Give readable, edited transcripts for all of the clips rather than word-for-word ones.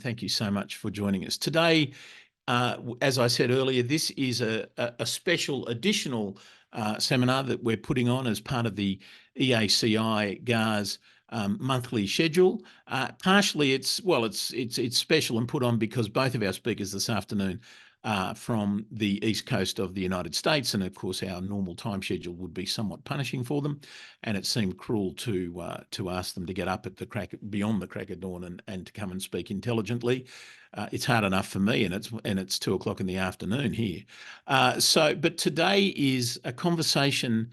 thank you so much for joining us. Today, as I said earlier, this is a special additional seminar that we're putting on as part of the EACI GARS monthly schedule. Partially, it's special and put on because both of our speakers this afternoon from the east coast of the United States, and of course our normal time schedule would be somewhat punishing for them, and it seemed cruel to ask them to get up at beyond the crack of dawn and to come and speak intelligently. It's hard enough for me, and it's 2 o'clock in the afternoon here. But today is a conversation.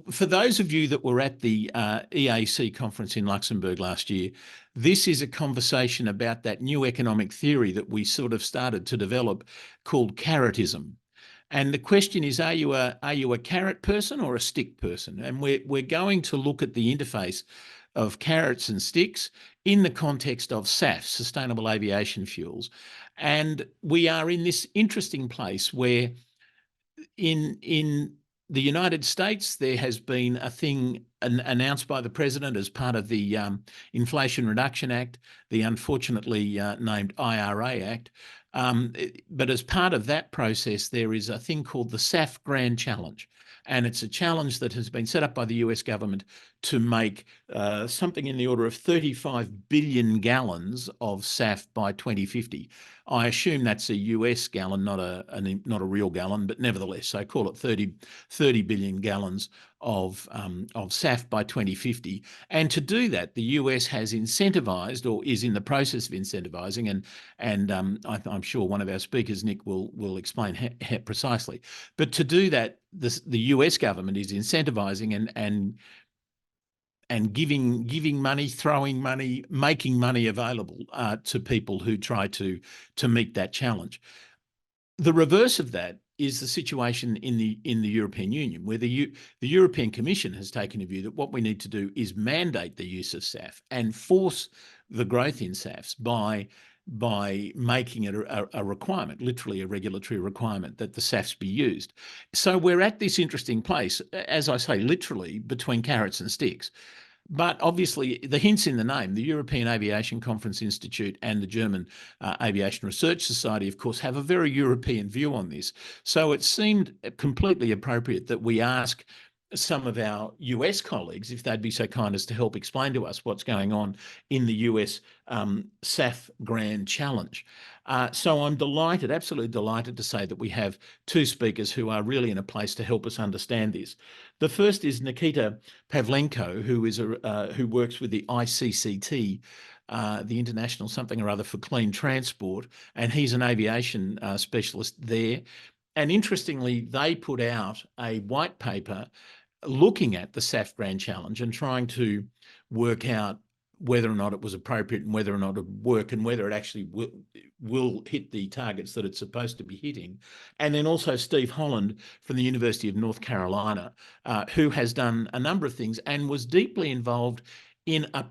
For those of you that were at the EAC conference in Luxembourg last year, this is a conversation about that new economic theory that we sort of started to develop called carrotism. And the question is, are you a carrot person or a stick person? And we're going to look at the interface of carrots and sticks in the context of SAF, sustainable aviation fuels. And we are in this interesting place where in the United States, there has been a thing announced by the president as part of the Inflation Reduction Act, the unfortunately named IRA Act. But as part of that process, there is a thing called the SAF Grand Challenge. And it's a challenge that has been set up by the US government to make something in the order of 35 billion gallons of SAF by 2050. I assume that's a US gallon, not a real gallon, but nevertheless, so call it 30 billion gallons of SAF by 2050. And to do that, the US has incentivized, or is in the process of incentivizing, and I'm sure one of our speakers, Nick, will explain how precisely. But to do that, the US government is incentivizing and giving money, throwing money, making money available to people who try to meet that challenge. The reverse of that is the situation in the European Union, where the European Commission has taken a view that what we need to do is mandate the use of SAF and force the growth in SAFs by making it a requirement, literally a regulatory requirement, that the SAFs be used. So we're at this interesting place, as I say, literally between carrots and sticks. But obviously, the hint's in the name. The European Aviation Conference Institute and the German Aviation Research Society, of course, have a very European view on this. So it seemed completely appropriate that we ask some of our US colleagues if they'd be so kind as to help explain to us what's going on in the US SAF Grand Challenge. So I'm delighted, absolutely delighted to say that we have two speakers who are really in a place to help us understand this. The first is Nikita Pavlenko, who works with the ICCT, the International Something or Other for Clean Transport, and he's an aviation specialist there. And interestingly, they put out a white paper looking at the SAF Grand Challenge and trying to work out whether or not it was appropriate and whether or not it would work and whether it actually will hit the targets that it's supposed to be hitting. And then also Steve Holland from the University of North Carolina, who has done a number of things and was deeply involved in an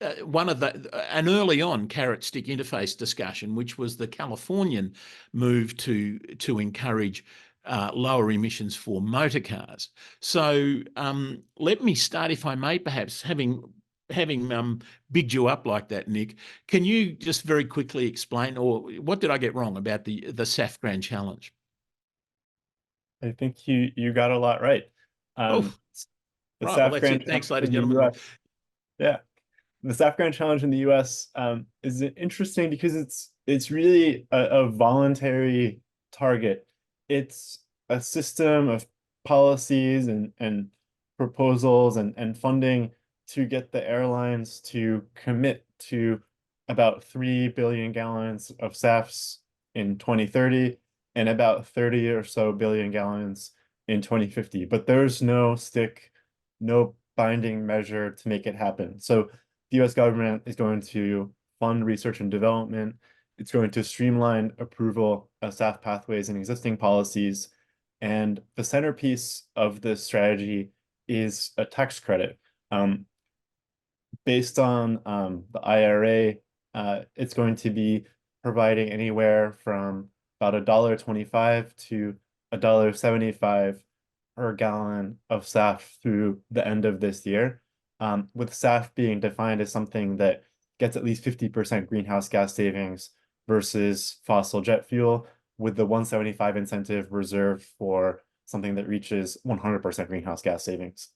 early on carrot stick interface discussion, which was the Californian move to encourage lower emissions for motor cars. So let me start, if I may, perhaps having bigged you up like that, Nick. Can you just very quickly explain, or what did I get wrong about the SAF Grand Challenge? I think you got a lot right. The SAF well, that's Grand it. Thanks, Challenge ladies and in the gentlemen. US, yeah, the SAF Grand Challenge in the US is interesting because it's really a voluntary target. It's a system of policies and proposals and funding to get the airlines to commit to about 3 billion gallons of SAFs in 2030 and about 30 or so billion gallons in 2050. But there's no binding measure to make it happen. So the US government is going to fund research and development. It's going to streamline approval of SAF pathways and existing policies. And the centerpiece of this strategy is a tax credit. Based on the IRA, it's going to be providing anywhere from about $1.25 to $1.75 per gallon of SAF through the end of this year, with SAF being defined as something that gets at least 50% greenhouse gas savings versus fossil jet fuel, with the 175 incentive reserved for something that reaches 100% greenhouse gas savings.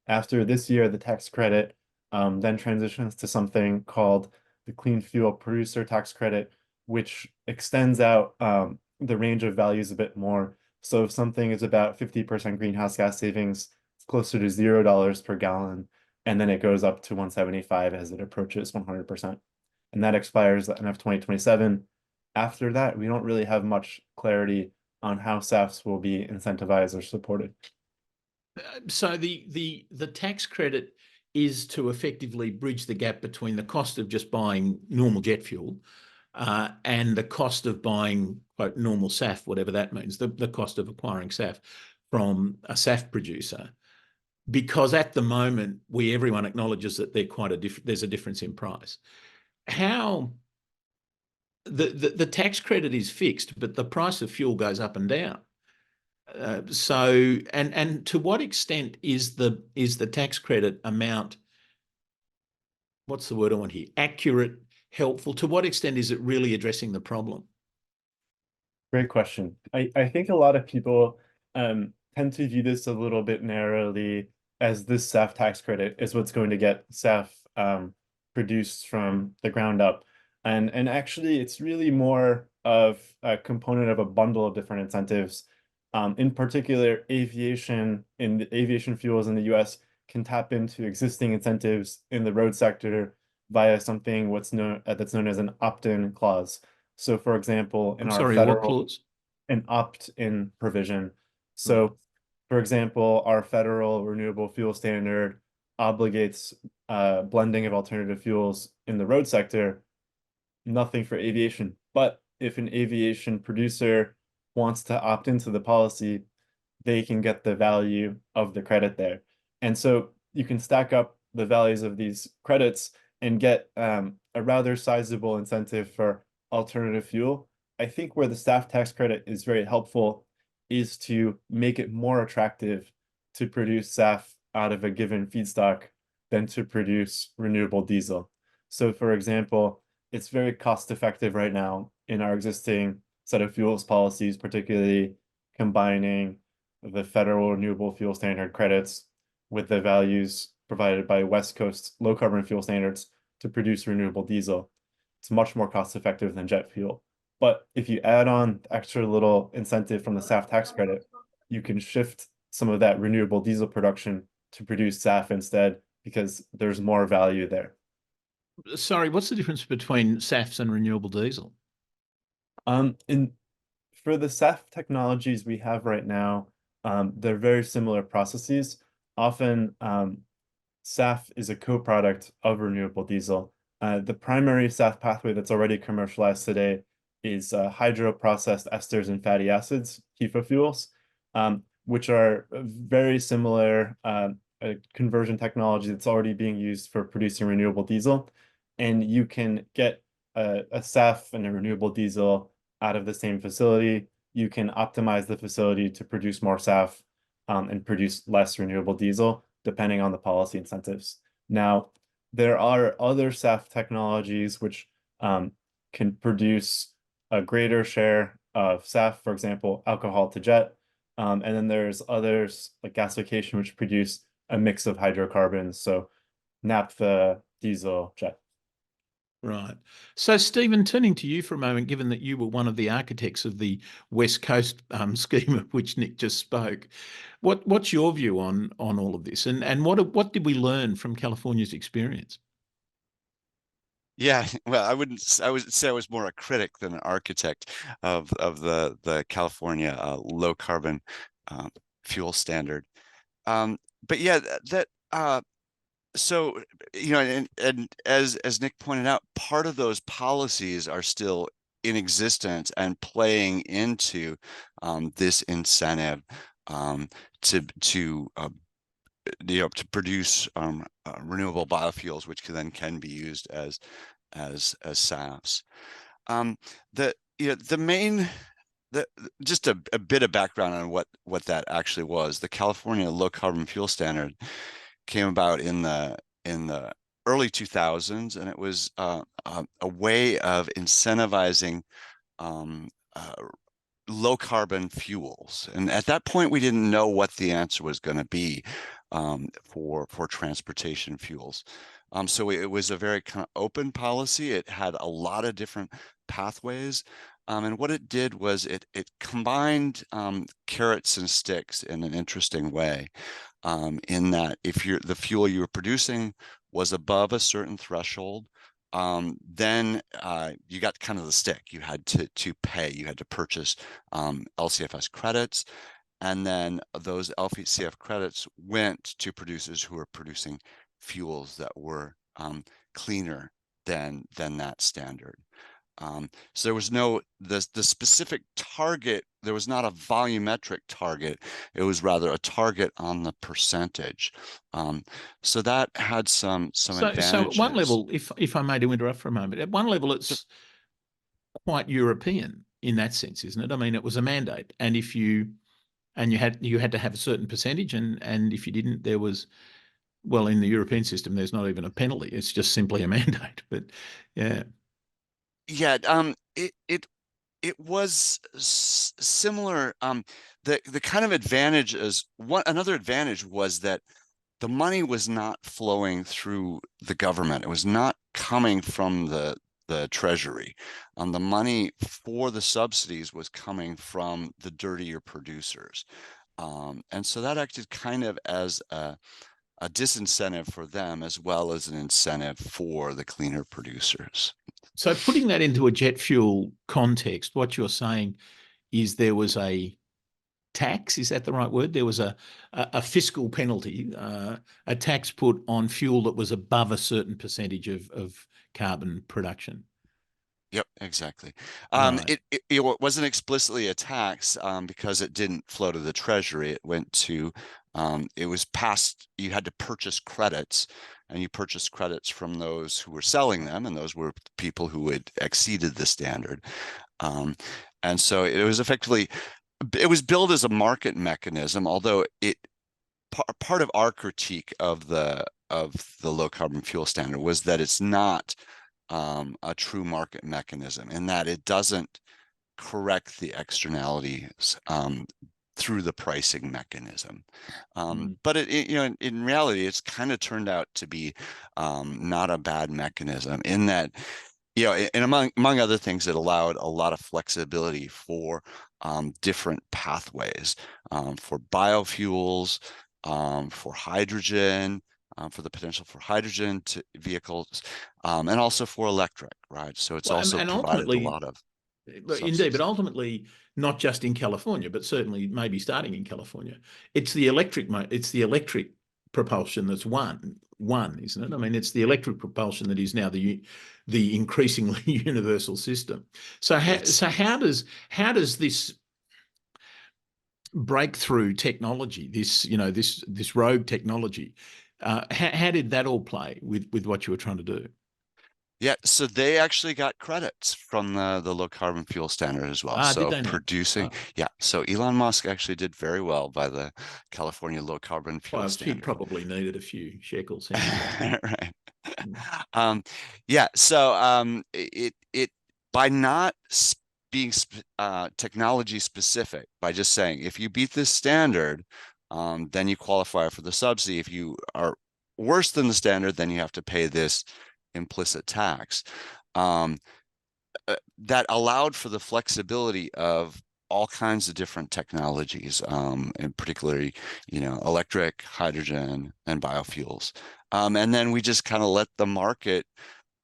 After this year, the tax credit then transitions to something called the Clean Fuel Producer Tax Credit, which extends out the range of values a bit more. So if something is about 50% greenhouse gas savings, it's closer to $0 per gallon, and then it goes up to 175 as it approaches 100%. And that expires at end of 2027. After that, we don't really have much clarity on how SAFs will be incentivized or supported. So the tax credit is to effectively bridge the gap between the cost of just buying normal jet fuel and the cost of buying, quote, normal SAF, whatever that means, the cost of acquiring SAF from a SAF producer. Because at the moment, everyone acknowledges that there's a difference in price. How the tax credit is fixed, but the price of fuel goes up and down. So to what extent is the tax credit amount, what's the word I want here, accurate, helpful? To what extent is it really addressing the problem? Great question. I think a lot of people tend to view this a little bit narrowly, as this SAF tax credit is what's going to get SAF produced from the ground up. And actually, it's really more of a component of a bundle of different incentives. In particular, aviation fuels in the US can tap into existing incentives in the road sector via something that's known as an opt-in clause. So for example, in I'm our sorry, what federal, clause? an opt-in provision. So for example, our federal renewable fuel standard obligates blending of alternative fuels in the road sector, nothing for aviation. But if an aviation producer wants to opt into the policy, they can get the value of the credit there. And so you can stack up the values of these credits and get a rather sizable incentive for alternative fuel. I think where the SAF tax credit is very helpful is to make it more attractive to produce SAF out of a given feedstock than to produce renewable diesel. So for example, it's very cost effective right now in our existing set of fuels policies, particularly combining the federal renewable fuel standard credits with the values provided by West Coast low carbon fuel standards to produce renewable diesel. It's much more cost effective than jet fuel. But if you add on extra little incentive from the SAF tax credit, you can shift some of that renewable diesel production to produce SAF instead, because there's more value there. Sorry, what's the difference between SAFs and renewable diesel? For the SAF technologies we have right now, they're very similar processes. Often, SAF is a co-product of renewable diesel. The primary SAF pathway that's already commercialized today is hydroprocessed esters and fatty acids, HEFA fuels, which are very similar conversion technology that's already being used for producing renewable diesel. And you can get a SAF and a renewable diesel out of the same facility. You can optimize the facility to produce more SAF and produce less renewable diesel, depending on the policy incentives. Now, there are other SAF technologies which can produce a greater share of SAF, for example, alcohol to jet. And then there's others like gasification, which produce a mix of hydrocarbons, so naphtha, diesel, jet. Right. So, Stephen, turning to you for a moment, given that you were one of the architects of the West Coast scheme of which Nick just spoke, what's your view on all of this, and what did we learn from California's experience? Yeah, well, I would say I was more a critic than an architect of the California low carbon fuel standard. But yeah, so and as Nick pointed out, part of those policies are still in existence and playing into this incentive to produce renewable biofuels, which can be used as SAFs. Just a bit of background on what that actually was. The California Low Carbon Fuel Standard came about in the early 2000s, and it was a way of incentivizing um, low carbon fuels. And at that point, we didn't know what the answer was going to be for transportation fuels. So it was a very kind of open policy. It had a lot of different pathways. And what it did was it combined carrots and sticks in an interesting way, in that if the fuel you were producing was above a certain threshold, then you got kind of the stick. You had to pay. You had to purchase LCFS credits, and then those LCF credits went to producers who were producing fuels that were cleaner than that standard. So there was no the specific target. There was not a volumetric target. It was rather a target on the percentage. So that had some advantages. So at one level, if I may to interrupt for a moment, at one level it's quite European in that sense, isn't it? I mean, it was a mandate, and if you had to have a certain percentage, and if you didn't, there was, well, in the European system, there's not even a penalty. It's just simply a mandate. But yeah. Yeah, it was similar. The kind of advantage is another advantage was that the money was not flowing through the government. It was not coming from the treasury. The money for the subsidies was coming from the dirtier producers. And so that acted kind of as a disincentive for them, as well as an incentive for the cleaner producers. So putting that into a jet fuel context, what you're saying is there was a tax, is that the right word? There was a fiscal penalty, a tax put on fuel that was above a certain percentage of carbon production. Yep, exactly. Right. It wasn't explicitly a tax because it didn't flow to the treasury. It went to, it was passed, you had to purchase credits, and you purchased credits from those who were selling them, and those were people who had exceeded the standard. And so it was effectively, it was billed as a market mechanism, although part of our critique of the low carbon fuel standard was that it's not a true market mechanism, in that it doesn't correct the externalities through the pricing mechanism. But in reality, it's kind of turned out to be not a bad mechanism, in that, and among other things, it allowed a lot of flexibility for different pathways, for biofuels, for hydrogen, for the potential for hydrogen to vehicles, and also for electric, right? So it's also provided a lot of subsidies. Indeed, but ultimately not just in California, but certainly maybe starting in California. It's the electric propulsion that's one, isn't it? I mean, it's the electric propulsion that is now the increasingly universal system. So how does this breakthrough technology, this rogue technology, how did that all play with what you were trying to do? Yeah, so they actually got credits from the low carbon fuel standard as well. So did they producing, yeah. So Elon Musk actually did very well by the California low carbon fuel standard. He probably needed a few shekels. Right. Yeah. So it by not being technology specific, by just saying if you beat this standard, then you qualify for the subsidy. If you are worse than the standard, then you have to pay this implicit tax. That allowed for the flexibility of all kinds of different technologies, and particularly, electric, hydrogen, and biofuels. And then we just kind of let the market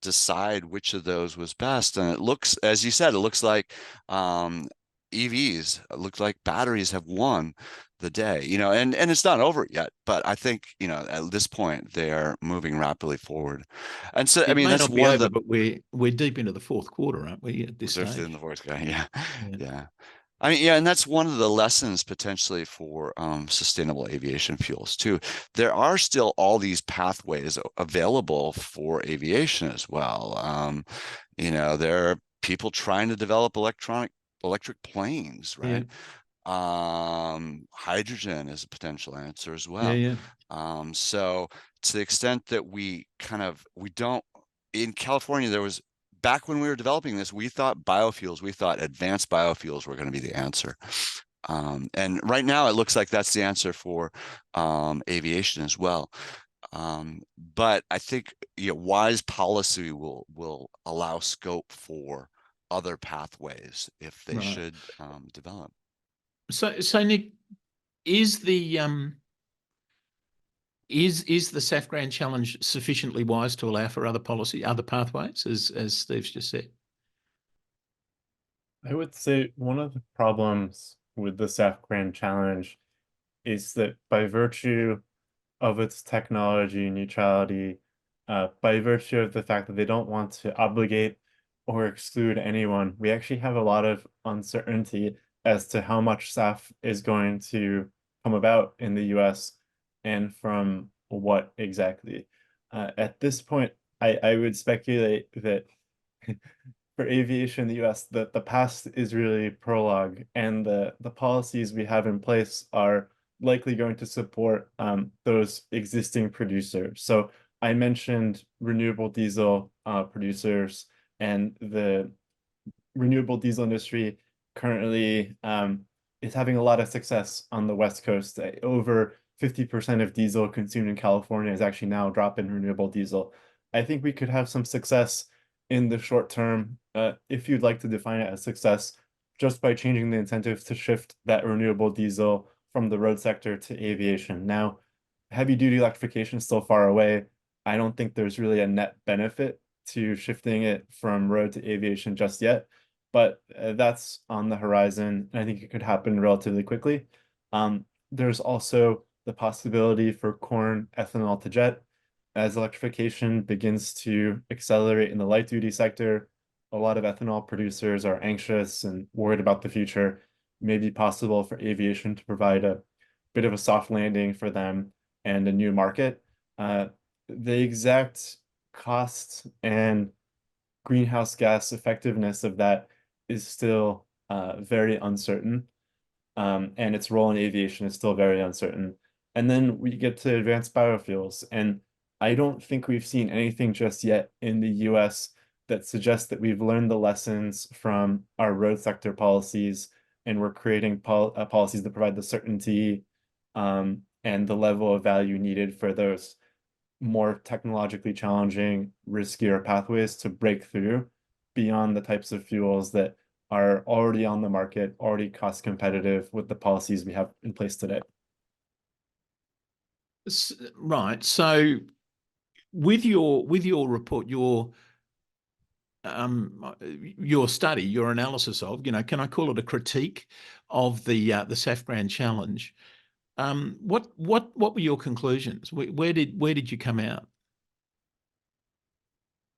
decide which of those was best. And it looks, as you said, it looks like EVs, it looks like batteries have won the day, and it's not over yet, but I think, at this point they are moving rapidly forward. And so, I mean, that's one of the, but we're deep into the fourth quarter, aren't we, at this stage? In the fourth guy, yeah. I mean, and that's one of the lessons potentially for sustainable aviation fuels too. There are still all these pathways available for aviation as well. There are people trying to develop electric planes, right? Hydrogen is a potential answer as Yeah, well. yeah. So to the extent that we don't, in California, there was, back when we were developing this, we thought advanced biofuels were going to be the answer. And right now it looks like that's the answer for aviation as well. But I think, wise policy will allow scope for other pathways if they Right. should develop. So Nick, is the is the SAF Grand Challenge sufficiently wise to allow for other policy, other pathways, as Steve's just said? I would say one of the problems with the SAF Grand Challenge is that by virtue of its technology neutrality, by virtue of the fact that they don't want to obligate or exclude anyone, we actually have a lot of uncertainty as to how much SAF is going to come about in the US and from what exactly. At this point, I would speculate that for aviation in the US, the past is really prologue, and the policies we have in place are likely going to support those existing producers. So I mentioned renewable diesel producers, and the renewable diesel industry currently is having a lot of success on the West Coast. Over 50% of diesel consumed in California is actually now drop-in renewable diesel. I think we could have some success in the short term, if you'd like to define it as success, just by changing the incentives to shift that renewable diesel from the road sector to aviation. Now, heavy duty electrification is still far away. I don't think there's really a net benefit to shifting it from road to aviation just yet, but that's on the horizon, and I think it could happen relatively quickly. There's also the possibility for corn ethanol to jet. As electrification begins to accelerate in the light duty sector, a lot of ethanol producers are anxious and worried about the future. It may be possible for aviation to provide a bit of a soft landing for them and a new market. The exact cost and greenhouse gas effectiveness of that is still very uncertain, and its role in aviation is still very uncertain. And then we get to advanced biofuels, and I don't think we've seen anything just yet in the US that suggests that we've learned the lessons from our road sector policies, and we're creating policies that provide the certainty and the level of value needed for those more technologically challenging, riskier pathways to break through beyond the types of fuels that are already on the market, already cost competitive with the policies we have in place today. Right. So with your report, your study, your analysis of, can I call it a critique of the SAF Grand Challenge? What were your conclusions? Where did you come out?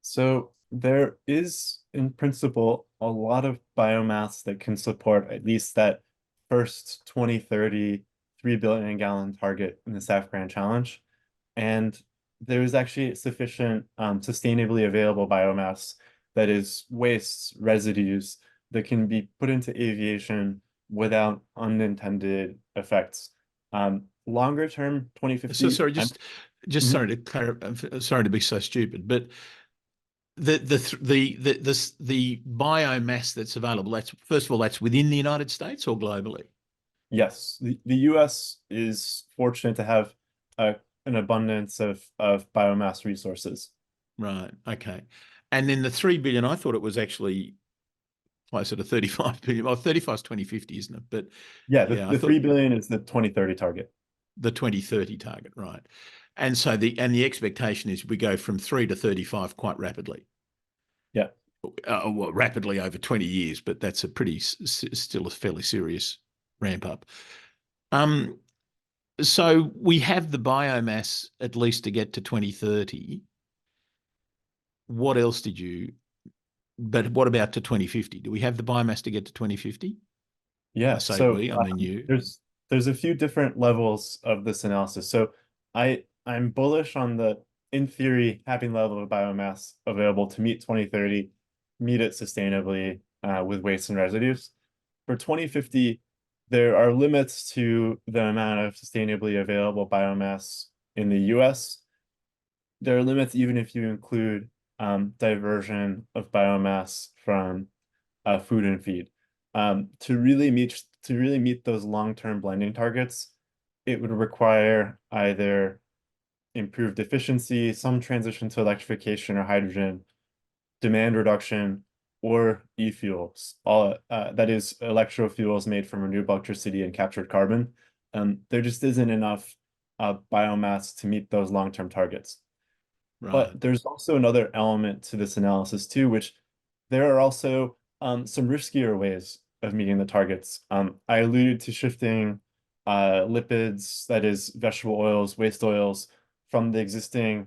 So there is, in principle, a lot of biomass that can support at least that first 2030 3 billion gallon target in the SAF Grand Challenge. And there is actually sufficient sustainably available biomass that is wastes, residues that can be put into aviation without unintended effects. Longer term, 2050. So sorry, sorry to clarify. Sorry to be so stupid, but the biomass that's available, that's, first of all, that's within the United States or globally? Yes, the US is fortunate to have an abundance of biomass resources. Right. Okay. And then the 3 billion, I thought it was actually closer to 35 billion. Well, 35 is 2050, isn't it? But yeah, yeah, the 3 billion is the 2030 target. The 2030 target, right? And so the expectation is we go from 3 to 35 quite rapidly. Yeah. Well, rapidly over 20 years, but that's a still a fairly serious ramp up. So we have the biomass at least to get to 2030. What else but what about to 2050? Do we have the biomass to get to 2050? Yeah, I say so we, I mean you. there's a few different levels of this analysis. So I'm bullish on the, in theory, having level of biomass available to meet 2030, meet it sustainably with waste and residues. For 2050, there are limits to the amount of sustainably available biomass in the US. There are limits even if you include diversion of biomass from food and feed. To really meet those long-term blending targets, it would require either improved efficiency, some transition to electrification or hydrogen, demand reduction, or e-fuels, all that is electrofuels made from renewable electricity and captured carbon. There just isn't enough biomass to meet those long-term targets. Right. But there's also another element to this analysis too, which there are also some riskier ways of meeting the targets. I alluded to shifting lipids, that is vegetable oils, waste oils, from the existing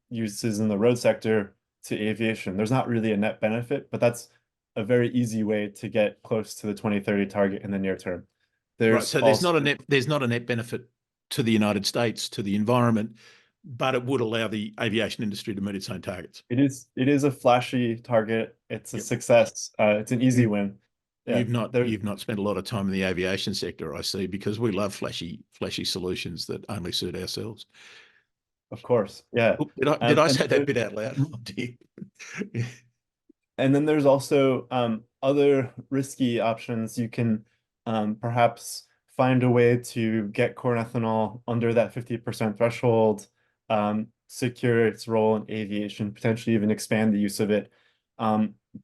uses in the road sector to aviation. There's not really a net benefit, but that's a very easy way to get close to the 2030 target in the near term. Right. So there's not a net benefit to the United States, to the environment, but it would allow the aviation industry to meet its own targets. It is a flashy target. It's a success. It's an easy win. Yeah, You've not spent a lot of time in the aviation sector, I see, because we love flashy solutions that only suit ourselves. of course. Yeah. Did I say that bit out loud? Oh, dear. And then there's also other risky options. You can perhaps find a way to get corn ethanol under that 50% threshold, secure its role in aviation, potentially even expand the use of it.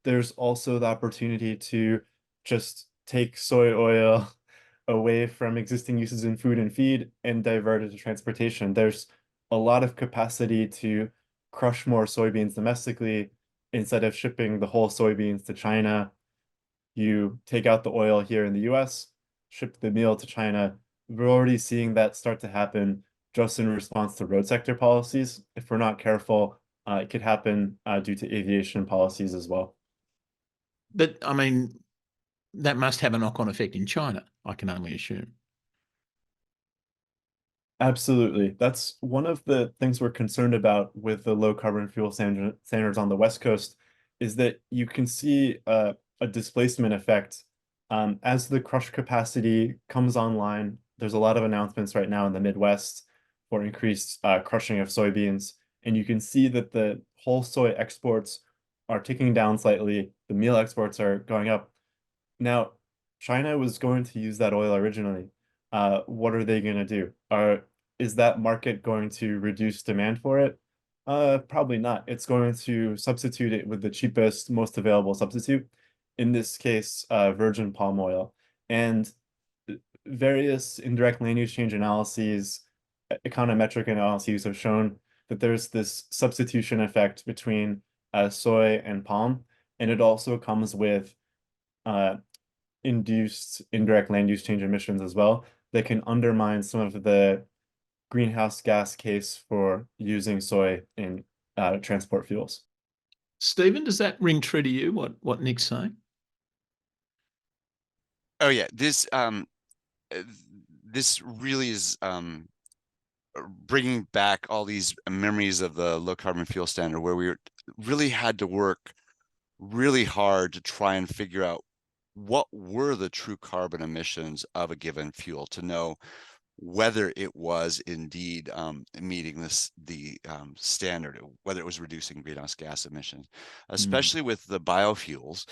There's also the opportunity to just take soy oil away from existing uses in food and feed and divert it to transportation. There's a lot of capacity to crush more soybeans domestically. Instead of shipping the whole soybeans to China, you take out the oil here in the US, ship the meal to China. We're already seeing that start to happen just in response to road sector policies. If we're not careful, it could happen due to aviation policies as well. But I mean, that must have a knock-on effect in China, I can only assume. Absolutely. That's one of the things we're concerned about with the low carbon fuel standards on the West Coast, is that you can see a displacement effect. As the crush capacity comes online, there's a lot of announcements right now in the Midwest for increased crushing of soybeans. And you can see that the whole soy exports are ticking down slightly. The meal exports are going up. Now, China was going to use that oil originally. What are they going to do? Is that market going to reduce demand for it? Probably not. It's going to substitute it with the cheapest, most available substitute. In this case, virgin palm oil. And various indirect land use change analyses, econometric analyses have shown that there's this substitution effect between soy and palm, and it also comes with induced indirect land use change emissions as well that can undermine some of the greenhouse gas case for using soy in transport fuels. Stephen, does that ring true to you, what Nick's saying? Oh yeah, this really is bringing back all these memories of the low carbon fuel standard, where we really had to work really hard to try and figure out what were the true carbon emissions of a given fuel, to know whether it was indeed meeting the standard, whether it was reducing greenhouse gas emissions, especially with the biofuels,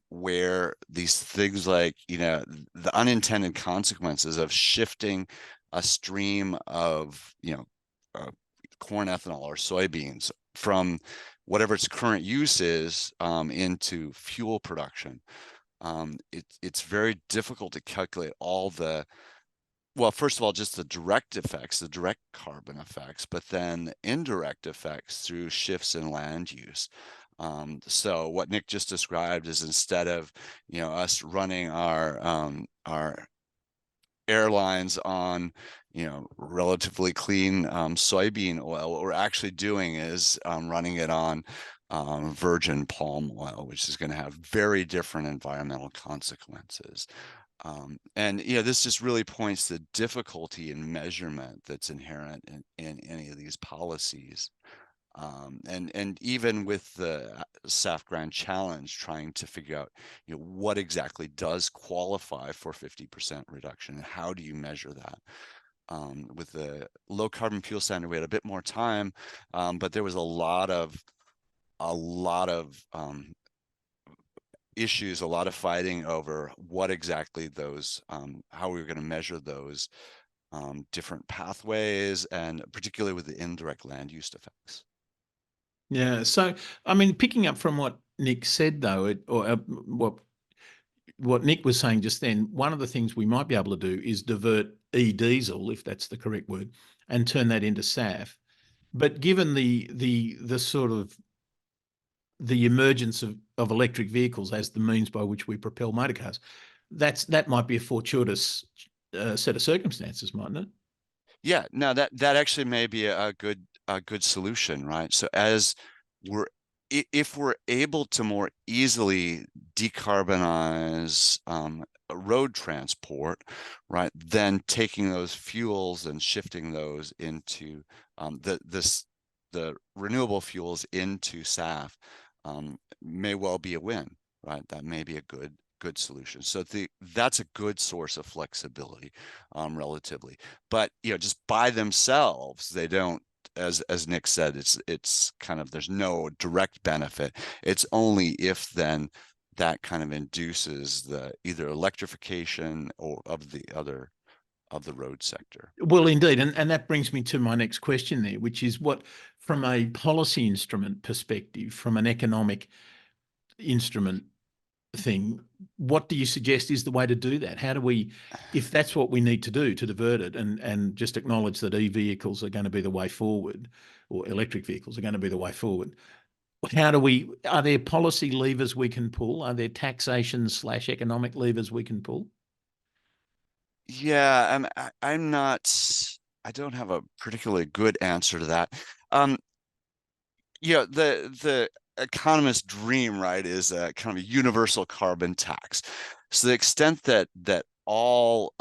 where these things like, the unintended consequences of shifting a stream of, corn ethanol or soybeans from whatever its current use is into fuel production. It's very difficult to calculate all the, well, first of all, just the direct effects, the direct carbon effects, but then indirect effects through shifts in land use. So what Nick just described is, instead of, us running our airlines on, relatively clean soybean oil, what we're actually doing is running it on virgin palm oil, which is going to have very different environmental consequences. And this just really points to the difficulty in measurement that's inherent in any of these policies. And even with the SAF Grand Challenge, trying to figure out, what exactly does qualify for 50% reduction, and how do you measure that? With the low carbon fuel standard, we had a bit more time, but there was a lot of issues, a lot of fighting over what exactly those, how we were going to measure those different pathways, and particularly with the indirect land use effects. Yeah. So, I mean, picking up from what Nick said, though, what Nick was saying just then, one of the things we might be able to do is divert e-diesel, if that's the correct word, and turn that into SAF. But given the sort of the emergence of electric vehicles as the means by which we propel motor cars, that might be a fortuitous set of circumstances, mightn't it? Yeah, no, that actually may be a good solution, right? So as we're if we're able to more easily decarbonize road transport, right, then taking those fuels and shifting those into the renewable fuels into SAF may well be a win, right? That may be a good solution. So that's a good source of flexibility, relatively. But just by themselves, they don't. As Nick said, it's kind of, there's no direct benefit. It's only if then that kind of induces the either electrification or of the road sector. Well, indeed. And that brings me to my next question there, which is what, from a policy instrument perspective, from an economic instrument thing, what do you suggest is the way to do that? How do we, if that's what we need to do to divert it, and just acknowledge that e-vehicles are going to be the way forward, or electric vehicles are going to be the way forward, are there policy levers we can pull? Are there taxation / economic levers we can pull? Yeah, I'm not. I don't have a particularly good answer to that. The economist's dream, right, is a kind of a universal carbon tax. So the extent that all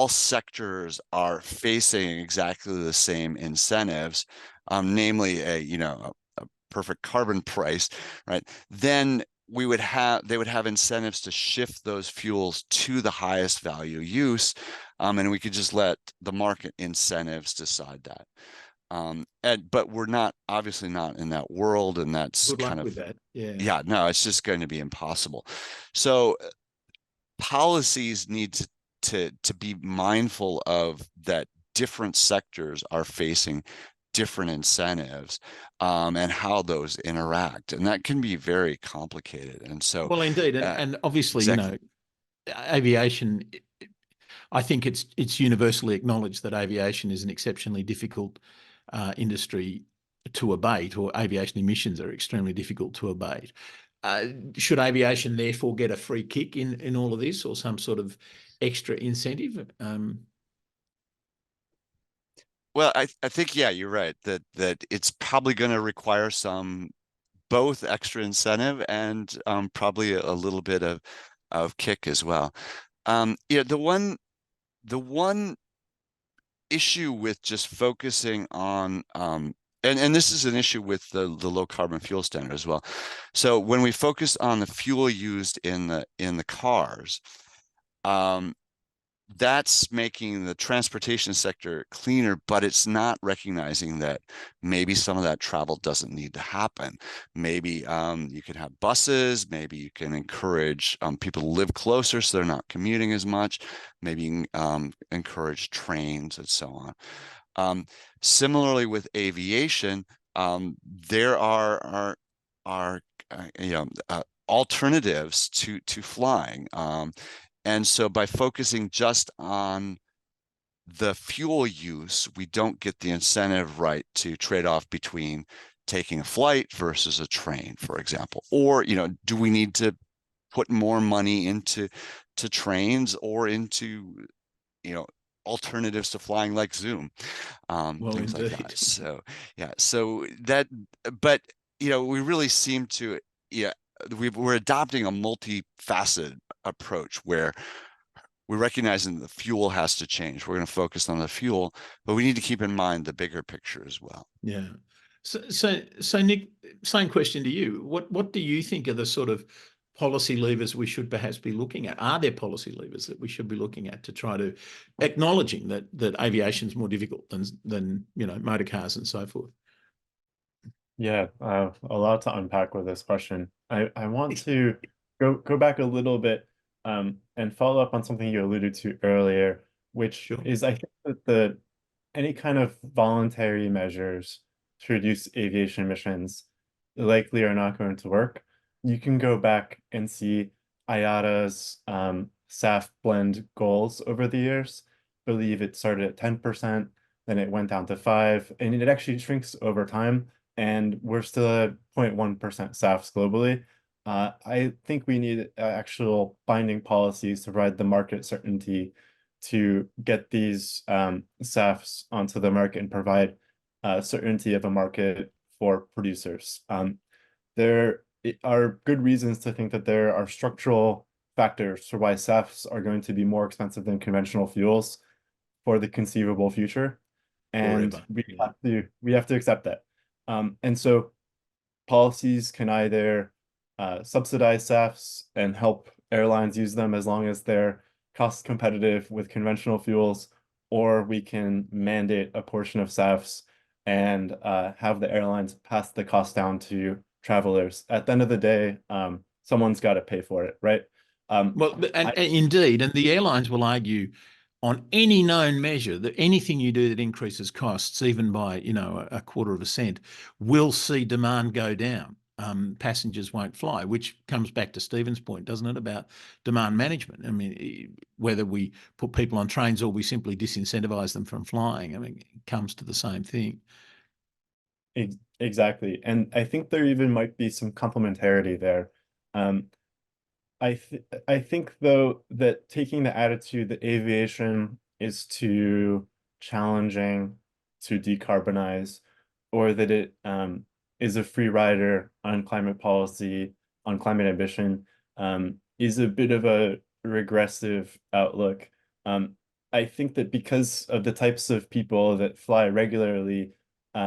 sectors are facing exactly the same incentives, namely a perfect carbon price, right? Then they would have incentives to shift those fuels to the highest value use, and we could just let the market incentives decide that. But we're obviously not in that world, and that's Good luck kind of, with that. yeah, no, it's just going to be impossible. So policies need to be mindful of that. Different sectors are facing different incentives, and how those interact, and that can be very complicated. And so, Well, indeed. And obviously, exactly. Aviation, I think it's universally acknowledged that aviation is an exceptionally difficult industry to abate, or aviation emissions are extremely difficult to abate. Should aviation therefore get a free kick in all of this, or some sort of extra incentive? Well, I think, yeah, you're right, that it's probably going to require some both extra incentive and probably a little bit of kick as well. The one issue with just focusing on, and this is an issue with the low carbon fuel standard as well. So when we focus on the fuel used in the cars, that's making the transportation sector cleaner, but it's not recognizing that maybe some of that travel doesn't need to happen. Maybe you can have buses, maybe you can encourage people to live closer so they're not commuting as much, maybe encourage trains and so on. Similarly with aviation, there are alternatives to flying. And so by focusing just on the fuel use, we don't get the incentive right to trade off between taking a flight versus a train, for example. Or, do we need to put more money into trains, or into, alternatives to flying like Zoom, Well, things like indeed. that. So, yeah, so that, but, we really seem to, yeah, we're adopting a multifaceted approach where we're recognizing the fuel has to change. We're going to focus on the fuel, but we need to keep in mind the bigger picture as well. Yeah. So Nick, same question to you. What do you think are the sort of policy levers we should perhaps be looking at? Are there policy levers that we should be looking at to try to acknowledging that aviation is more difficult than motor cars and so forth? Yeah, a lot to unpack with this question. I want to go back a little bit and follow up on something you alluded to earlier, which Sure. is I think that any kind of voluntary measures to reduce aviation emissions likely are not going to work. You can go back and see IATA's SAF blend goals over the years. I believe it started at 10%, then it went down to 5%, and it actually shrinks over time. And we're still at 0.1% SAFs globally. I think we need actual binding policies to provide the market certainty to get these SAFs onto the market and provide certainty of a market for producers. There are good reasons to think that there are structural factors for why SAFs are going to be more expensive than conventional fuels for the conceivable future. And Forever. we have to accept that. And so policies can either subsidize SAFs and help airlines use them as long as they're cost competitive with conventional fuels, or we can mandate a portion of SAFs and have the airlines pass the cost down to travelers. At the end of the day, someone's got to pay for it, right? Well, and indeed, and the airlines will argue on any known measure that anything you do that increases costs, even by a quarter of a cent, will see demand go down. Passengers won't fly, which comes back to Stephen's point, doesn't it, about demand management? I mean, whether we put people on trains or we simply disincentivize them from flying, I mean, it comes to the same thing. Exactly. And I think there even might be some complementarity there. I think though that taking the attitude that aviation is too challenging to decarbonize, or that it is a free rider on climate policy, on climate ambition, is a bit of a regressive outlook. I think that because of the types of people that fly regularly,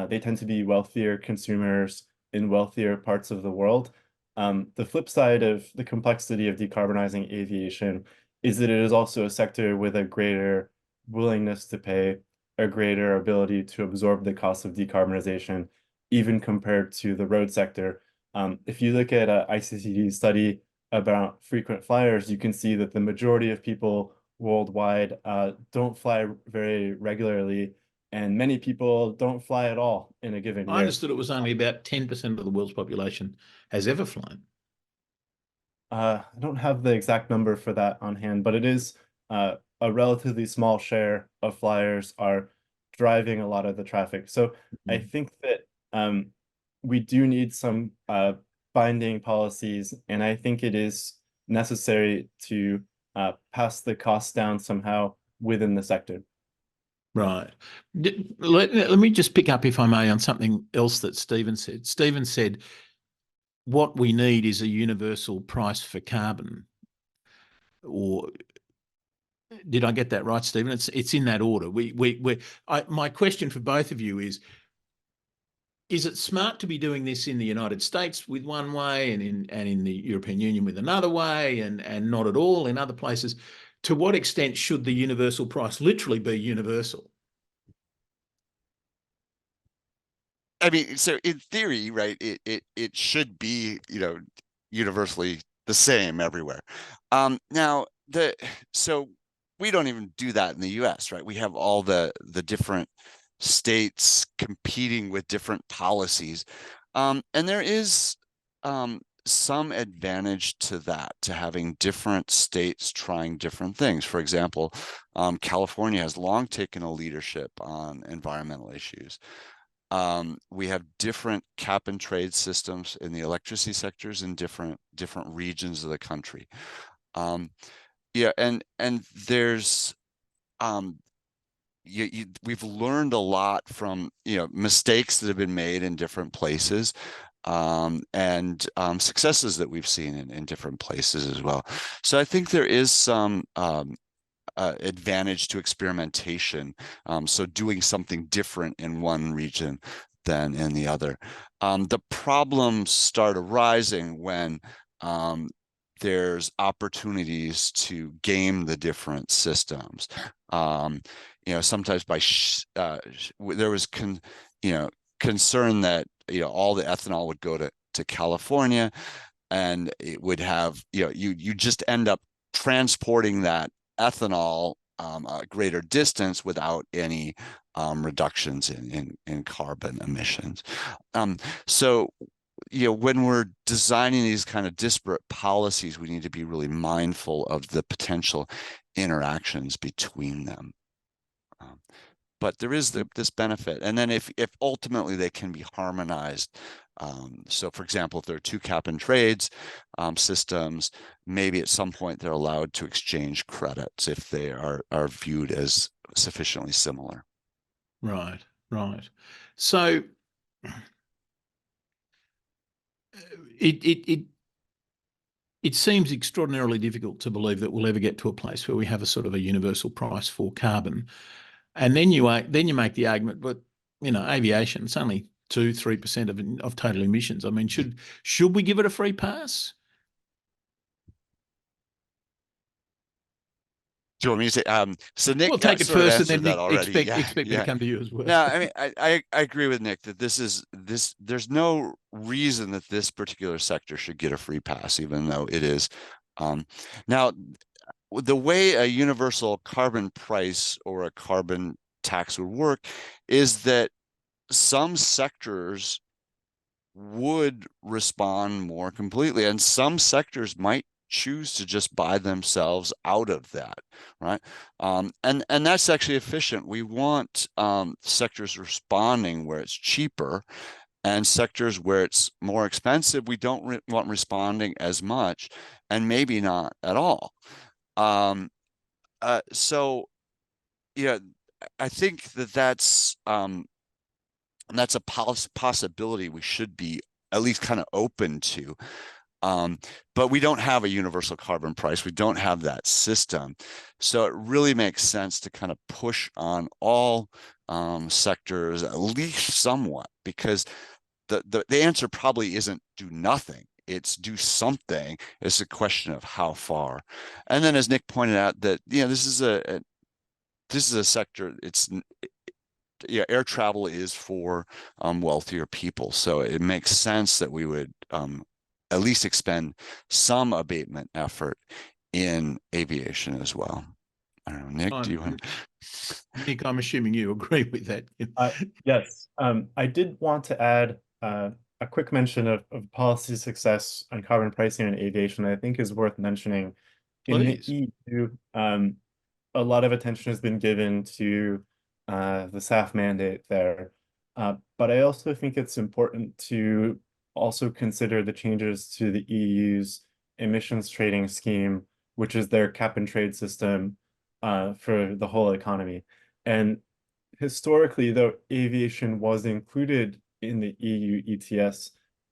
they tend to be wealthier consumers in wealthier parts of the world. The flip side of the complexity of decarbonizing aviation is that it is also a sector with a greater willingness to pay, a greater ability to absorb the cost of decarbonization, even compared to the road sector. If you look at ICCD's study about frequent flyers, you can see that the majority of people worldwide don't fly very regularly, and many people don't fly at all in a given year. I understood it was only about 10% of the world's population has ever flown. I don't have the exact number for that on hand, but it is a relatively small share of flyers are driving a lot of the traffic. So I think that we do need some binding policies, and I think it is necessary to pass the costs down somehow within the sector. Right. Let me just pick up, if I may, on something else that Stephen said. Stephen said, what we need is a universal price for carbon. Or did I get that right, Stephen? It's in that order. My question for both of you is it smart to be doing this in the United States with one way and in the European Union with another way and not at all in other places? To what extent should the universal price literally be universal? I mean, so in theory, right, it should be, universally the same everywhere. Now so we don't even do that in the US, right? We have all the different states competing with different policies. And there is some advantage to that, to having different states trying different things. For example, California has long taken a leadership on environmental issues. We have different cap and trade systems in the electricity sectors in different regions of the country. Yeah, and there's we've learned a lot from mistakes that have been made in different places, and successes that we've seen in different places as well. So I think there is some advantage to experimentation. So doing something different in one region than in the other. The problems start arising when there's opportunities to game the different systems. Sometimes there was concern that all the ethanol would go to California, and it would have you just end up transporting that ethanol a greater distance without any reductions in carbon emissions. So when we're designing these kind of disparate policies, we need to be really mindful of the potential interactions between them. But there is this benefit. And then if ultimately they can be harmonized, so for example, if there are two cap and trades systems, maybe at some point they're allowed to exchange credits if they are viewed as sufficiently similar. Right, right. So it seems extraordinarily difficult to believe that we'll ever get to a place where we have a sort of a universal price for carbon. And then you make the argument, but aviation, it's only 2-3% of total emissions. I mean, should we give it a free pass? Do you want me to say? So Nick, we'll take it first, and then Nick, expect me to yeah. come to you as well. No, I mean, I agree with Nick that there's no reason that this particular sector should get a free pass, even though it is. Now, the way a universal carbon price or a carbon tax would work is that some sectors would respond more completely, and some sectors might choose to just buy themselves out of that, right? And that's actually efficient. We want sectors responding where it's cheaper, and sectors where it's more expensive, we don't want responding as much, and maybe not at all. So I think that's a possibility we should be at least kind of open to. But we don't have a universal carbon price. We don't have that system. So it really makes sense to kind of push on all sectors, at least somewhat, because the answer probably isn't do nothing. It's do something. It's a question of how far. And then, as Nick pointed out, that this is a sector. Air travel is for wealthier people, so it makes sense that we would at least expend some abatement effort in aviation as well. I don't know, Nick, do you want to? Nick, I'm assuming you agree with that. Yes. I did want to add a quick mention of policy success on carbon pricing in aviation I think is worth mentioning. Please. In the EU, a lot of attention has been given to the SAF mandate there. But I also think it's important to also consider the changes to the EU's emissions trading scheme, which is their cap and trade system for the whole economy. And historically, though aviation was included in the EU ETS,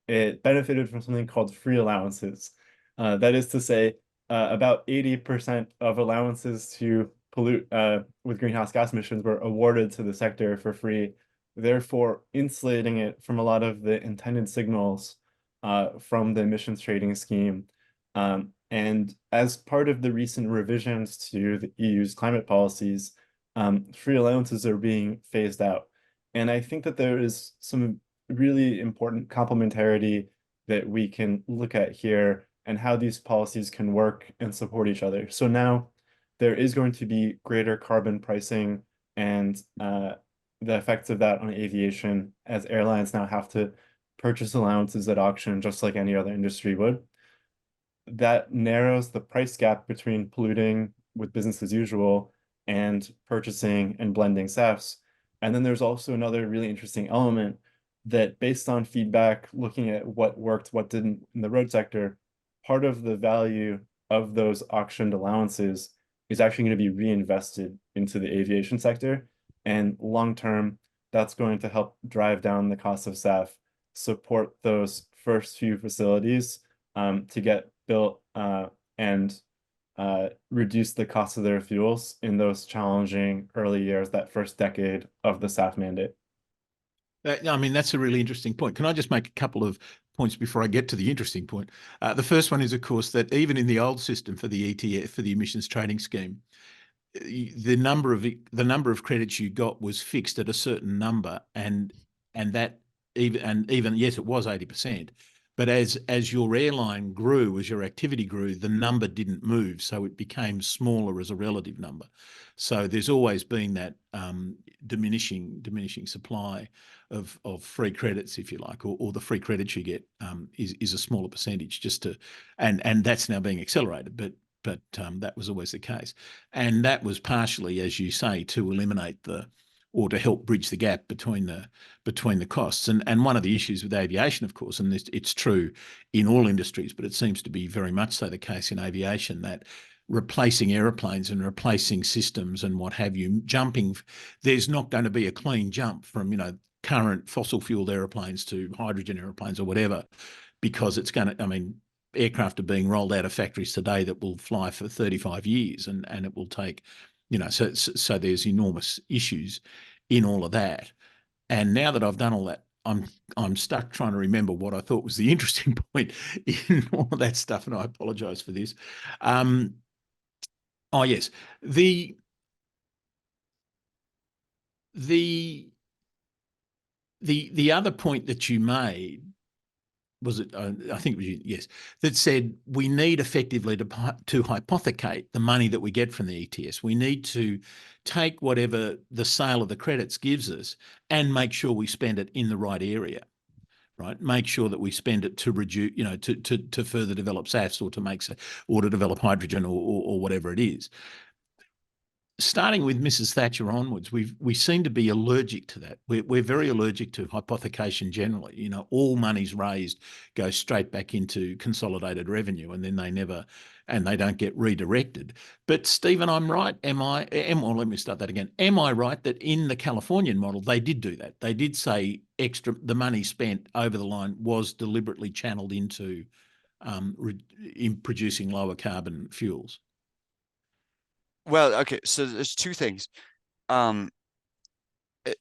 it benefited from something called free allowances. That is to say, about 80% of allowances to pollute with greenhouse gas emissions were awarded to the sector for free, therefore insulating it from a lot of the intended signals from the emissions trading scheme. And as part of the recent revisions to the EU's climate policies, free allowances are being phased out. And I think that there is some really important complementarity that we can look at here and how these policies can work and support each other. So now there is going to be greater carbon pricing and the effects of that on aviation, as airlines now have to purchase allowances at auction just like any other industry would. That narrows the price gap between polluting with business as usual and purchasing and blending SAFs. And then there's also another really interesting element that, based on feedback, looking at what worked, what didn't in the road sector, part of the value of those auctioned allowances is actually going to be reinvested into the aviation sector. And long term, that's going to help drive down the cost of SAF, support those first few facilities to get built and reduce the cost of their fuels in those challenging early years, that first decade of the SAF mandate. I mean, that's a really interesting point. Can I just make a couple of points before I get to the interesting point? The first one is, of course, that even in the old system for the ETF, for the emissions trading scheme, the number of credits you got was fixed at a certain number, and that even yes, it was 80%. But as your airline grew, as your activity grew, the number didn't move, so it became smaller as a relative number. So there's always been that diminishing supply of free credits, if you like, or the free credits you get is a smaller percentage. And that's now being accelerated, but that was always the case, and that was partially, as you say, to eliminate or to help bridge the gap between the costs. And one of the issues with aviation, of course, and it's true in all industries, but it seems to be very much so the case in aviation, that replacing aeroplanes and replacing systems and what have you, there's not going to be a clean jump from current fossil fueled aeroplanes to hydrogen aeroplanes or whatever, because it's going to, I mean, aircraft are being rolled out of factories today that will fly for 35 years, and it will take, so there's enormous issues in all of that. And now that I've done all that, I'm stuck trying to remember what I thought was the interesting point in all of that stuff, and I apologise for this. Oh yes, the other point that you made was it? I think it was you, yes, that said we need effectively to hypothecate the money that we get from the ETS. We need to take whatever the sale of the credits gives us and make sure we spend it in the right area, right? Make sure that we spend it to reduce, to further develop SAFs or to develop hydrogen or whatever it is. Starting with Mrs. Thatcher onwards, we seem to be allergic to that. We're very allergic to hypothecation generally. All monies raised go straight back into consolidated revenue, and then they don't get redirected. But Stephen, I'm right. Let me start that again. Am I right that in the Californian model they did do that? They did say the money spent over the line was deliberately channeled into in producing lower carbon fuels. Well, okay, so there's two things.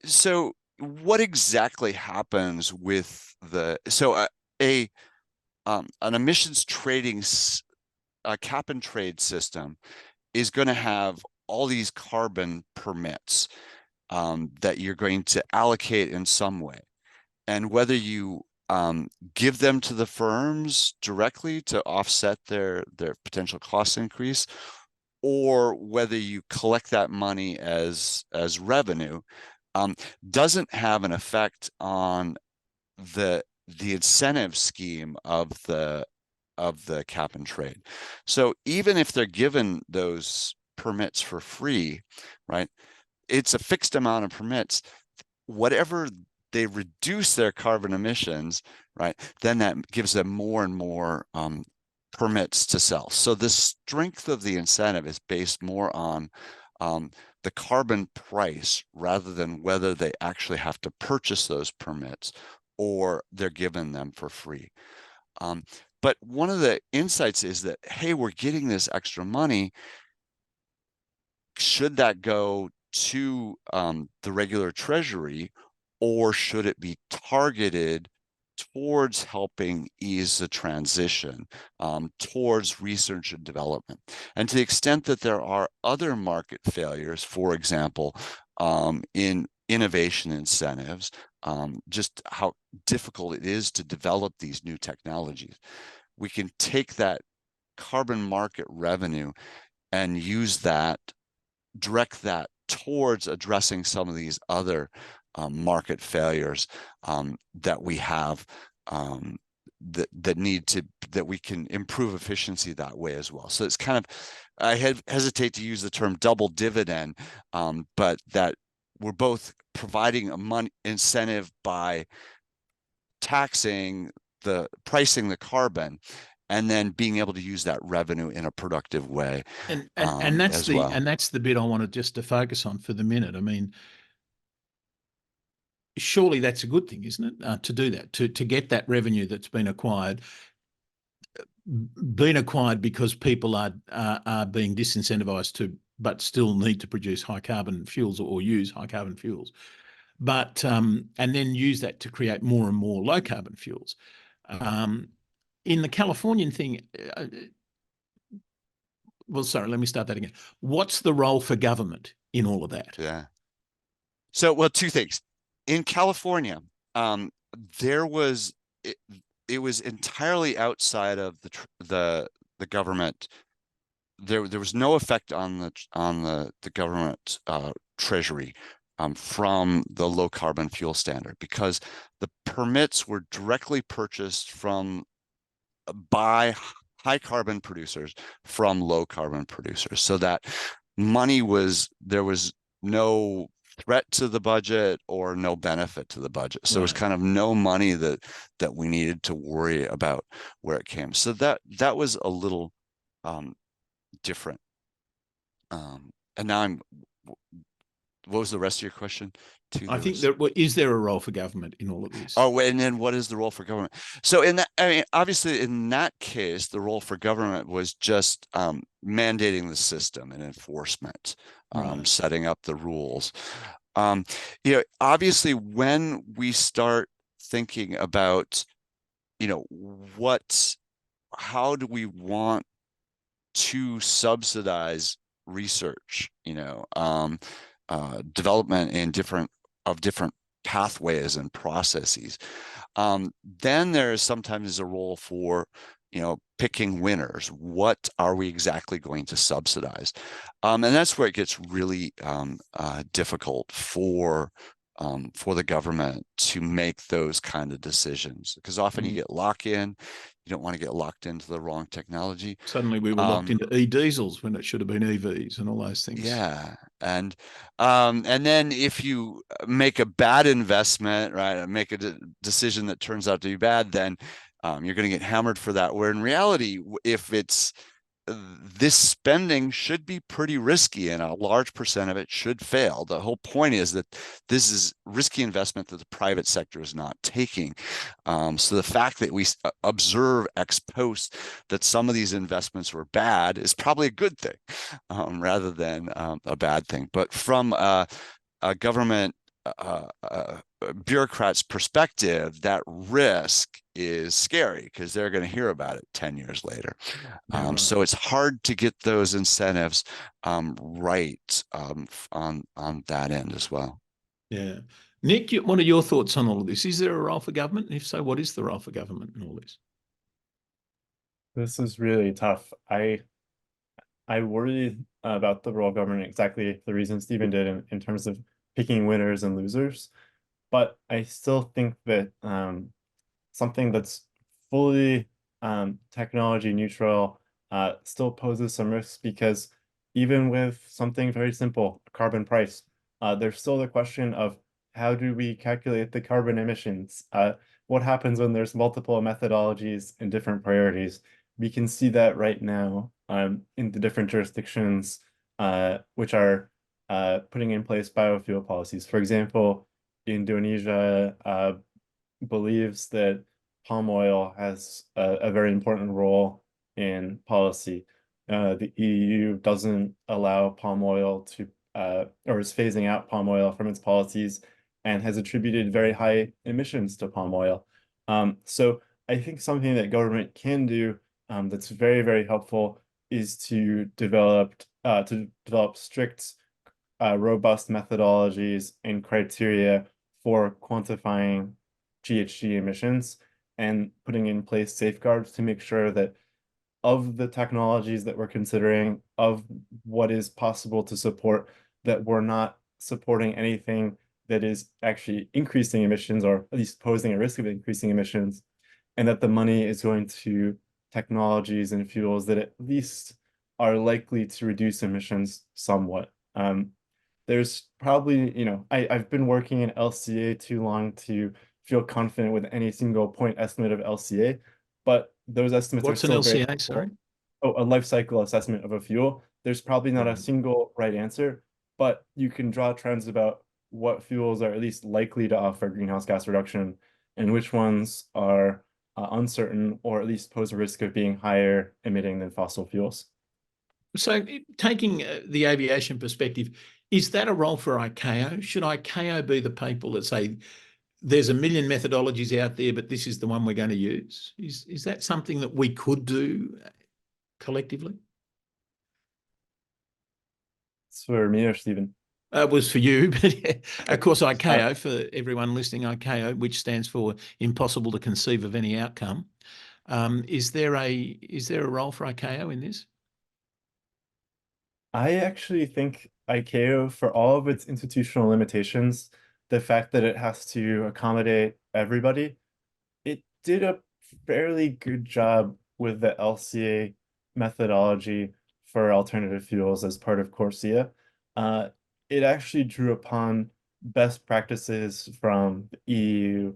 So what exactly happens with an emissions trading cap and trade system is going to have all these carbon permits that you're going to allocate in some way, and whether you give them to the firms directly to offset their potential cost increase, or whether you collect that money as revenue, doesn't have an effect on the incentive scheme of the cap and trade. So even if they're given those permits for free, right, it's a fixed amount of permits. Whatever they reduce their carbon emissions, right, then that gives them more and more permits to sell. So the strength of the incentive is based more on the carbon price rather than whether they actually have to purchase those permits or they're given them for free. But one of the insights is that, hey, we're getting this extra money. Should that go to the regular treasury, or should it be targeted towards helping ease the transition, towards research and development? And to the extent that there are other market failures, for example, in innovation incentives, just how difficult it is to develop these new technologies, we can take that carbon market revenue and use that, direct that towards addressing some of these other market failures that we have, that we can improve efficiency that way as well. So it's kind of, I hesitate to use the term double dividend, but that we're both providing a money incentive by pricing the carbon, and then being able to use that revenue in a productive way. And that's that's the bit I wanted just to focus on for the minute. I mean, surely that's a good thing, isn't it? To do that, to get that revenue that's been acquired, been acquired because people are being disincentivized to, but still need to produce high carbon fuels or use high carbon fuels. But and then use that to create more and more low carbon fuels. In the Californian thing, well, sorry, let me start that again. What's the role for government in all of that? Yeah. So, well, two things. In California, there was it was entirely outside of the government. There was no effect on the government treasury from the low carbon fuel standard, because the permits were directly purchased by high carbon producers from low carbon producers, so that there was no threat to the budget or no benefit to the budget. So it was kind of no money that we needed to worry about where it came. So that was a little different. And now what was the rest of your question? I think is there a role for government in all of this? Oh, and then what is the role for government? So in that, I mean, obviously in that case, the role for government was just mandating the system and enforcement, setting up the rules. Obviously when we start thinking about, how do we want to subsidize research, development in different pathways and processes, then there is sometimes a role for picking winners. What are we exactly going to subsidize? And that's where it gets really difficult for the government to make those kind of decisions, because often you get locked in. You don't want to get locked into the wrong technology. Suddenly we were locked into e-diesels when it should have been EVs and all those things. Yeah. And then if you make a bad investment, right, make a decision that turns out to be bad, then you're going to get hammered for that. Where in reality, if it's this spending should be pretty risky and a large percent of it should fail. The whole point is that this is risky investment that the private sector is not taking. So the fact that we observe ex post that some of these investments were bad is probably a good thing, rather than a bad thing. But from a government bureaucrat's perspective, that risk is scary because they're going to hear about it 10 years later. So it's hard to get those incentives right on that end as well. Yeah. Nick, what are your thoughts on all of this? Is there a role for government? And if so, what is the role for government in all this? This is really tough. I worry about the role of government, exactly the reason Stephen did in terms of picking winners and losers. But I still think that something that's fully technology neutral still poses some risks, because even with something very simple, carbon price, there's still the question of how do we calculate the carbon emissions? What happens when there's multiple methodologies and different priorities? We can see that right now in the different jurisdictions which are putting in place biofuel policies. For example, Indonesia believes that palm oil has a very important role in policy. The EU doesn't allow palm oil to, or is phasing out palm oil from its policies, and has attributed very high emissions to palm oil. So I think something that government can do that's very, very helpful is to develop strict, robust methodologies and criteria for quantifying GHG emissions, and putting in place safeguards to make sure that of the technologies that we're considering, of what is possible to support, that we're not supporting anything that is actually increasing emissions, or at least posing a risk of increasing emissions, and that the money is going to technologies and fuels that at least are likely to reduce emissions somewhat. There's probably, I've been working in LCA too long to feel confident with any single point estimate of LCA, but those estimates What's are still an very LCA, helpful. sorry? Oh, a life cycle assessment of a fuel. There's probably not a single right answer, but you can draw trends about what fuels are at least likely to offer greenhouse gas reduction and which ones are uncertain, or at least pose a risk of being higher emitting than fossil fuels. So taking the aviation perspective, is that a role for ICAO? Should ICAO be the people that say, there's a million methodologies out there, but this is the one we're going to use? Is that something that we could do collectively? It's for me or Stephen? It was for you, but of course ICAO, for everyone listening, ICAO, which stands for impossible to conceive of any outcome. Is there a role for ICAO in this? I actually think ICAO, for all of its institutional limitations, the fact that it has to accommodate everybody, it did a fairly good job with the LCA methodology for alternative fuels as part of CORSIA. It actually drew upon best practices from the EU,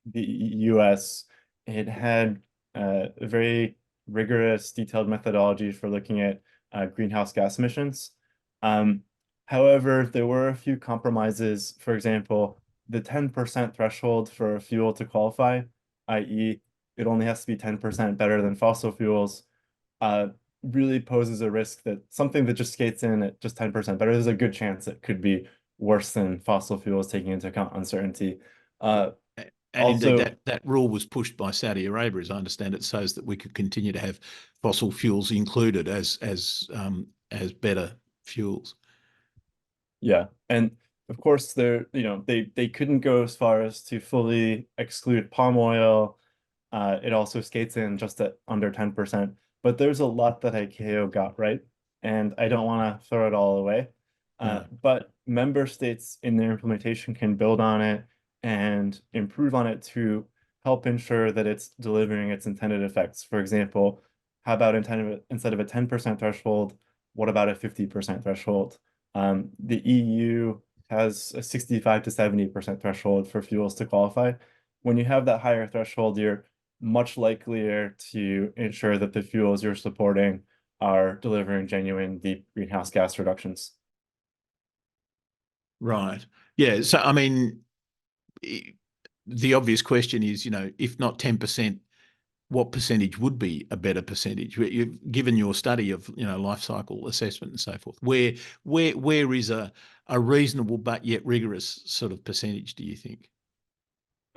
the US. It had a very rigorous, detailed methodology for looking at greenhouse gas emissions. However, there were a few compromises. For example, the 10% threshold for a fuel to qualify, i.e., it only has to be 10% better than fossil fuels, really poses a risk that something that just skates in at just 10% better, there's a good chance it could be worse than fossil fuels, taking into account uncertainty. And also, indeed, that rule was pushed by Saudi Arabia, as I understand it, so that we could continue to have fossil fuels included as better fuels. Yeah, and of course, they couldn't go as far as to fully exclude palm oil. It also skates in just at under 10%. But there's a lot that ICAO got right, and I don't want to throw it all away. No. But member states in their implementation can build on it and improve on it to help ensure that it's delivering its intended effects. For example, how about instead of a 10% threshold, what about a 50% threshold? The EU has a 65 to 70% threshold for fuels to qualify. When you have that higher threshold, you're much likelier to ensure that the fuels you're supporting are delivering genuine deep greenhouse gas reductions. Right. Yeah. So, I mean, the obvious question is, if not 10%, what percentage would be a better percentage? You've given your study of, life cycle assessment and so forth. Where is a reasonable but yet rigorous sort of percentage, do you think?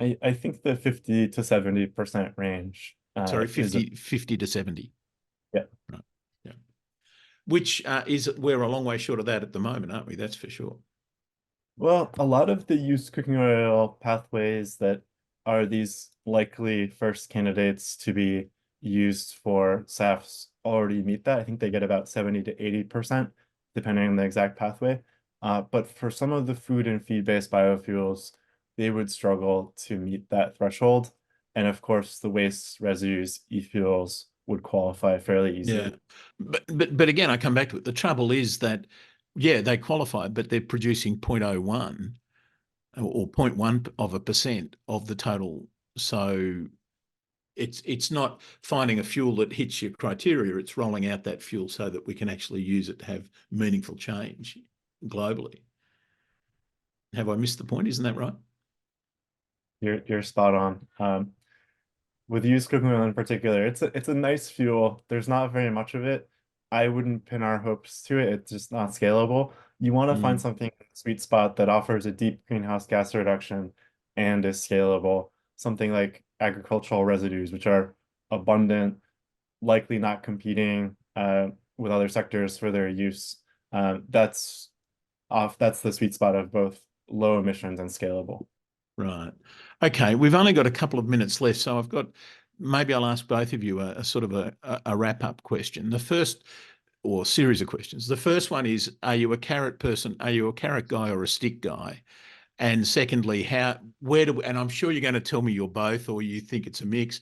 I think the 50 to 70% range. Sorry, 50 to 70. Yeah. Right. Yeah. Which we're a long way short of that at the moment, aren't we? That's for sure. Well, a lot of the used cooking oil pathways that are these likely first candidates to be used for SAFs already meet that. I think they get about 70 to 80%, depending on the exact pathway. But for some of the food and feed-based biofuels, they would struggle to meet that threshold. And of course, the waste residues, e-fuels, would qualify fairly easily. Yeah. But again, I come back to it. The trouble is that, yeah, they qualify, but they're producing 0.01 or 0.1% of the total. So it's not finding a fuel that hits your criteria. It's rolling out that fuel so that we can actually use it to have meaningful change globally. Have I missed the point? Isn't that right? You're spot on. With used cooking oil in particular, it's a nice fuel. There's not very much of it. I wouldn't pin our hopes to it. It's just not scalable. You want to find something in the sweet spot that offers a deep greenhouse gas reduction and is scalable. Something like agricultural residues, which are abundant, likely not competing with other sectors for their use. That's the sweet spot of both low emissions and scalable. Right. Okay. We've only got a couple of minutes left, so maybe I'll ask both of you a sort of a wrap-up question. The first, or series of questions. The first one is, are you a carrot person? Are you a carrot guy or a stick guy? And secondly, and I'm sure you're going to tell me you're both, or you think it's a mix.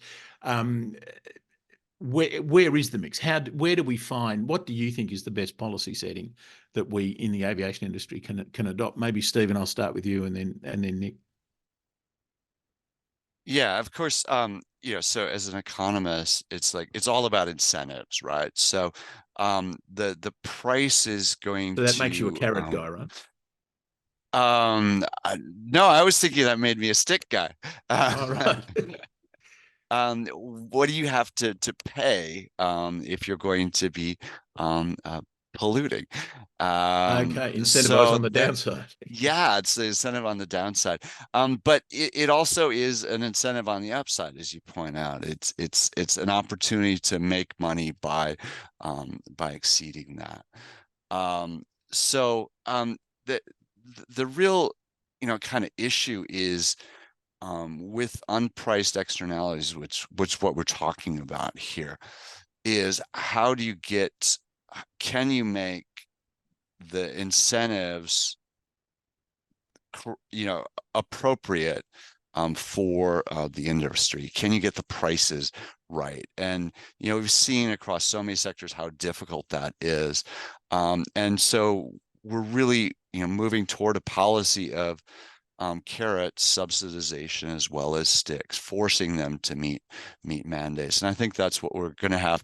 Where is the mix? Where do we find, what do you think is the best policy setting that we in the aviation industry can adopt? Maybe Stephen, I'll start with you, and then Nick. Yeah, of course. So as an economist, it's all about incentives, right? So the price is going So that to makes you a carrot guy, right? No, I was thinking that made me a stick guy. All right. what do you have to pay if you're going to be polluting? Okay, incentivize So on the downside. yeah, it's the incentive on the downside. But it also is an incentive on the upside, as you point out. It's an opportunity to make money by exceeding that. The real, kind of issue is with unpriced externalities, which what we're talking about here, is how do you can you make the incentives appropriate for the industry? Can you get the prices right? And we've seen across so many sectors how difficult that is, and so we're really moving toward a policy of carrots, subsidization, as well as sticks, forcing them to meet mandates. And I think that's what we're going to have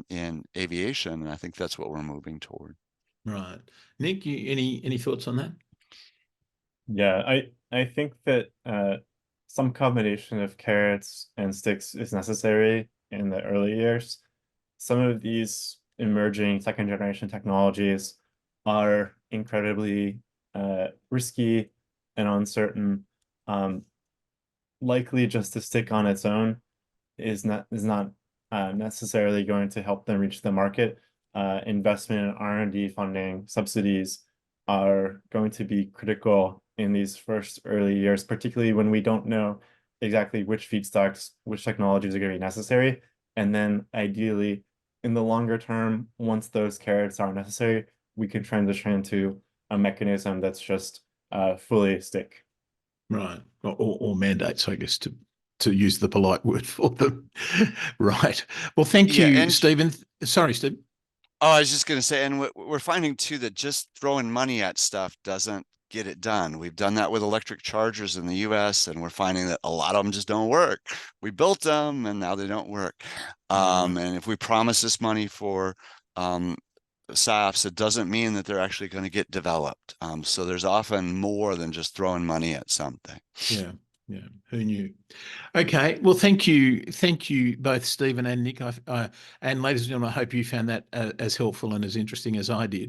in aviation, and I think that's what we're moving toward. Right, Nick, any thoughts on that? Yeah, I think that some combination of carrots and sticks is necessary in the early years. Some of these emerging second generation technologies are incredibly risky and uncertain. Likely just to stick on its own is not necessarily going to help them reach the market. Investment in R&D funding, subsidies are going to be critical in these first early years, particularly when we don't know exactly which feedstocks, which technologies are going to be necessary. And then ideally, in the longer term, once those carrots are necessary, we can transition into a mechanism that's just fully stick. Right, or mandates, I guess, to use the polite word for them. Right. Well, thank you, Stephen. Sorry, Stephen. Oh, I was just going to say, and we're finding too that just throwing money at stuff doesn't get it done. We've done that with electric chargers in the US, and we're finding that a lot of them just don't work. We built them and now they don't work. And if we promise this money for SAFs, it doesn't mean that they're actually going to get developed. So there's often more than just throwing money at something. Yeah. Yeah, who knew? Okay, well, thank you both, Stephen and Nick. And ladies and gentlemen, I hope you found that as helpful and as interesting as I did.